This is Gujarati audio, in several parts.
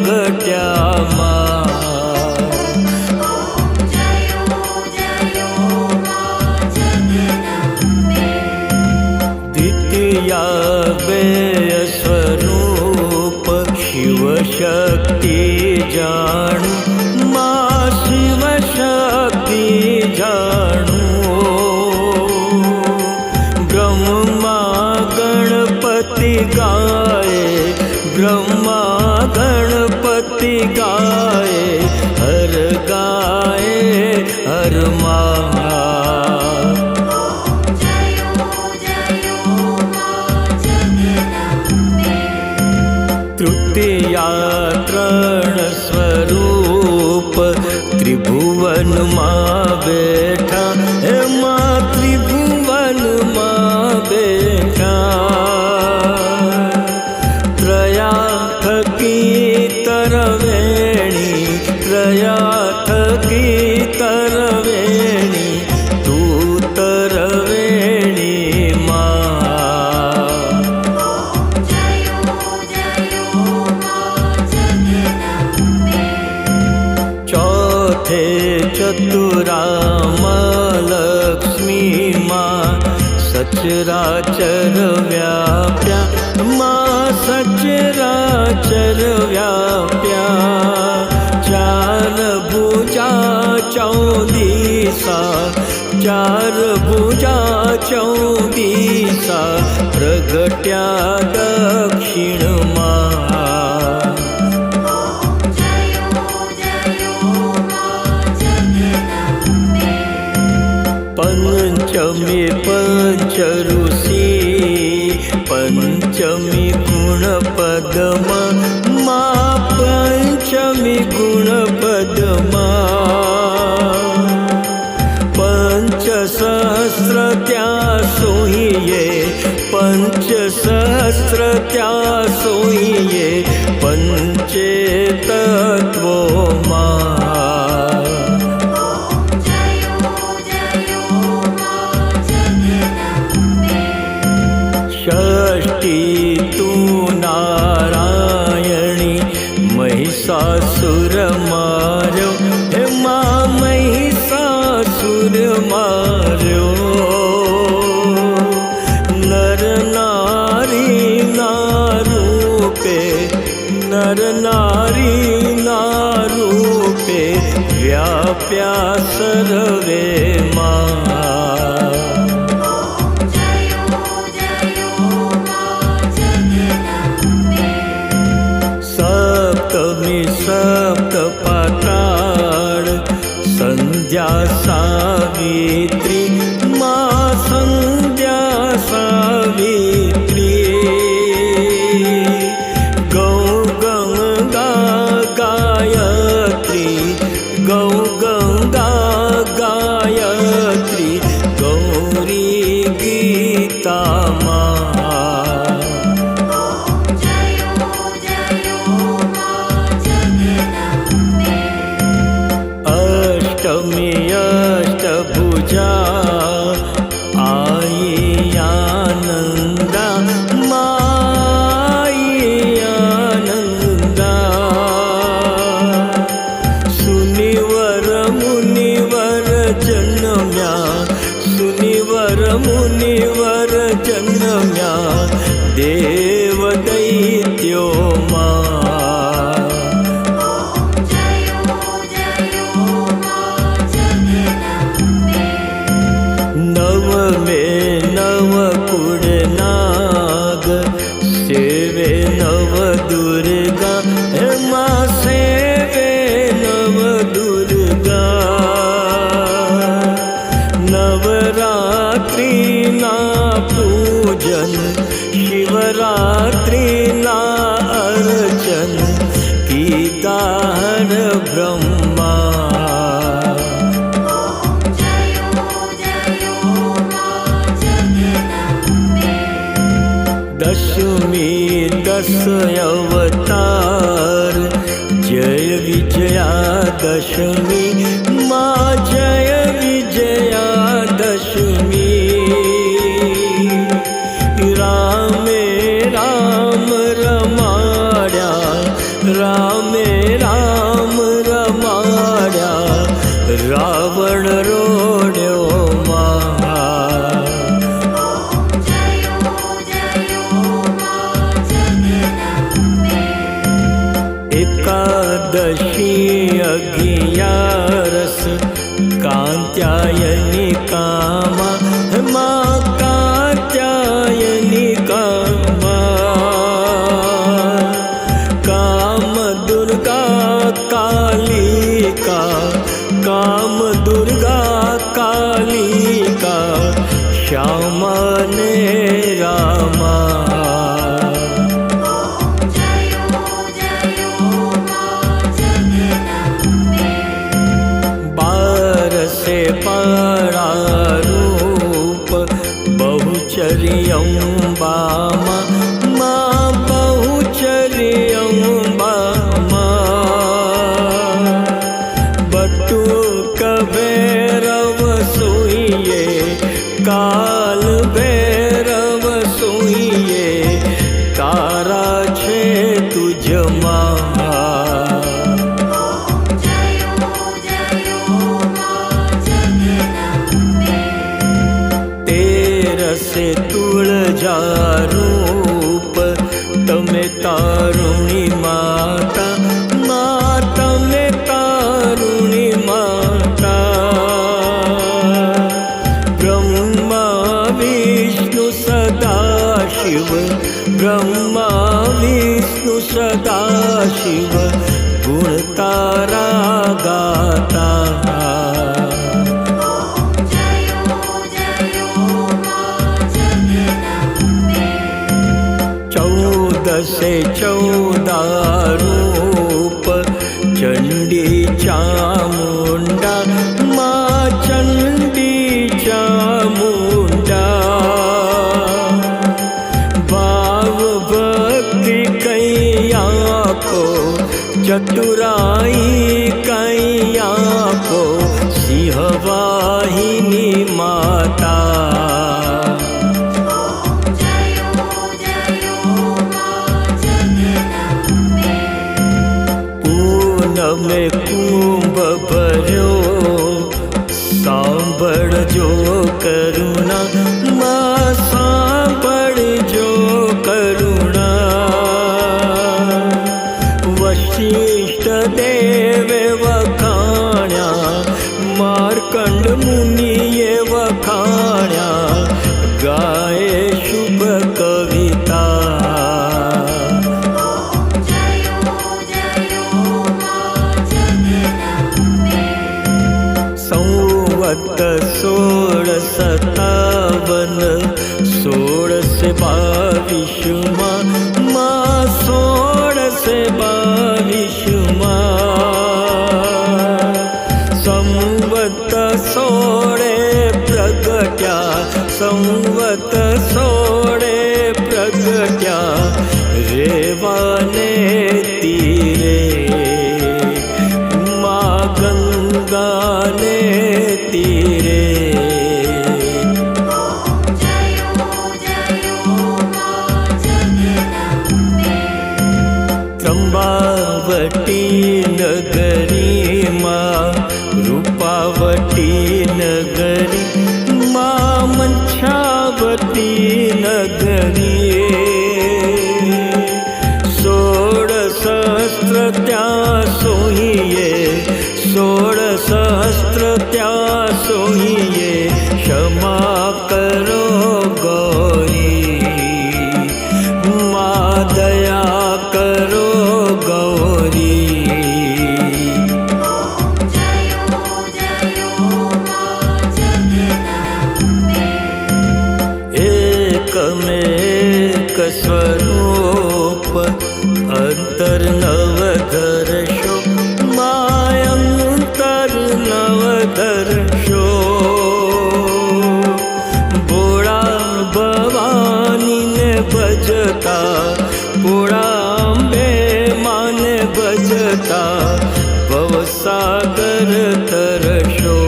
પ્રગટ્યા દ્વિતીયા સ્વરૂપ શિવ શક્તિ જાણું મા શિવ શક્તિ જાણું બ્રહ્મા ગણપતિ ગાય બ્રહ્મા ગણપતિ ગાય હર ગાય હર તૃતીયા ત્રણ સ્વરૂપ ત્રિભુવનમાં બેઠા એમાં ત્રિભુવનમાં બેઠા ત્રયા થકી તરવેણી ત્રયા થકી તરવેણી તું તરવેણી ચતુરામાં લક્ષ્મી માં સચરાચર વ્યાપ્યા માં સચરાચર વ્યાપ્યા ચાર ભુજા ચૌદીસા ચાર ભુજા ચૌદીસા પ્રગટ્યા દક્ષિણમાં પંચમી પંચ ઋષિ પંચમી ગુણ પદમાં મા પંચમી ગુણ પદમાં પંચ સહસ્ર ત્યાં સોહીએ પંચ સહસ્ર ત્યાં સોહીએ પંચે તત્વોમાં ષષ્ઠી તું નારાયણી મહિષાસુર માર્યો એમાં મહિષાસુર માર્યો નર નારી ના રૂપે નર નારી ના રૂપે વ્યાપ્યા સર્વે સપ્ત પાતાળ સંધ્યા સાવિત્રી મા સંધ્યા સાવિત્રી ગૌ ગંગા ગાયત્રી ગૌ ગંગા ગાયત્રી ગૌરી ગીતામાં અષ્ટભુજા આઈ આનંદા માઈ આનંદા સુનિવર મુનિવર જન્મ્યા સુનિવર મુનિવર જન્મ્યા દેવ દૈત્યોમાં નવમે નવ કુળનાગ સેવે નવ દુર્ગા એમાં સેવે નવ દુર્ગા નવરાત્રિના પૂજન શિવરાત્રિના અર્ચન કીધા બ્રહ્મા દશમી દસ અવતાર જય વિજયા દશમી માં જય વિજયા દશમી રામે રામ રમાડ્યા રામે રામ રમાડ્યા રાવણ રોડ્યો માં એકાદશી અગિયારસ કાંત્યાયની કામા માં કાત્યાયની કામ દુર્ગા કાલિકા કામ દુર્ગા કાલિકા શ્યામા ને રામા बारसे परारूप बहुचर्यम्बा माँ बहुचर्यम्बा बटुक भैरव सोइए काल भैरव सोइए तारा छे तुझ से तुळजारूप तमे तारुणी माता माँ तमे तारुणी माता ब्रह्मा विष्णु सदाशिव ब्रह्मा विष्णु सदाशिव गुण तारा गाता से चौदारूप चंडी चामुंडा माँ चंडी चामुंडा भाव भक्ति कैया को चतुराई कैया को सिंहवाहिनी माता में कुंभ भर्यो सांभळजो करुणा मां सांभळजो करुणा वशिष्ठ देवे वखाण्या मार्कंड मुनिये वखाण्या गाये शुभ कविता संवत 1657 1622 माँ 1622 संवत 16 प्रगट्या संवत 16 प्रगट्या रेवाने तीरे माँ गंगाने तीरे चंबावटी नगरी माँ रूपावटी नगरी माँ मंछावती नगरी 16 सहस्त्र त्या सोहिए 16 सहस्त्र त्या सोहिए क्षमा करो गौरी माँ दया करो गौरी एकमेक स्वरूप अंतर नवदर्शो मायंतर नवदर्शो भोळा भवानी ने भजता भोळा अंबे माने भजता भवसागर तरशो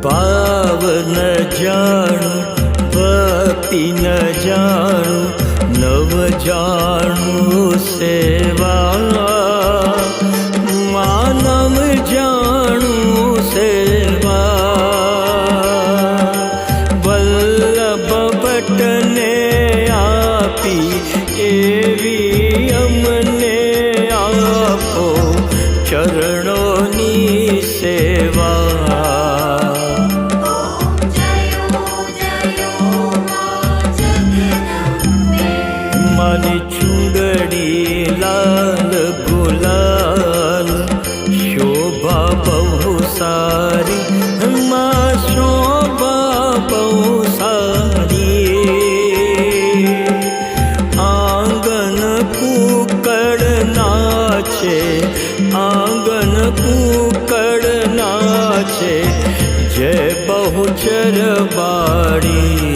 भाव न जाणू ભક્તિ ન જાણું નવ જાણું સેવા માનવ જાણું સેવા વલ્લભ ભટ્ટને આપી એવી અમને આપો ચરણોની સેવા મારી ચૂંદડી લાલ ગુલાલ શોભા બહુ સારી માં શોભા બહુ સારી આંગન કુકડ નાચે આંગન કુકડ નાચે જય બહુચર બાળી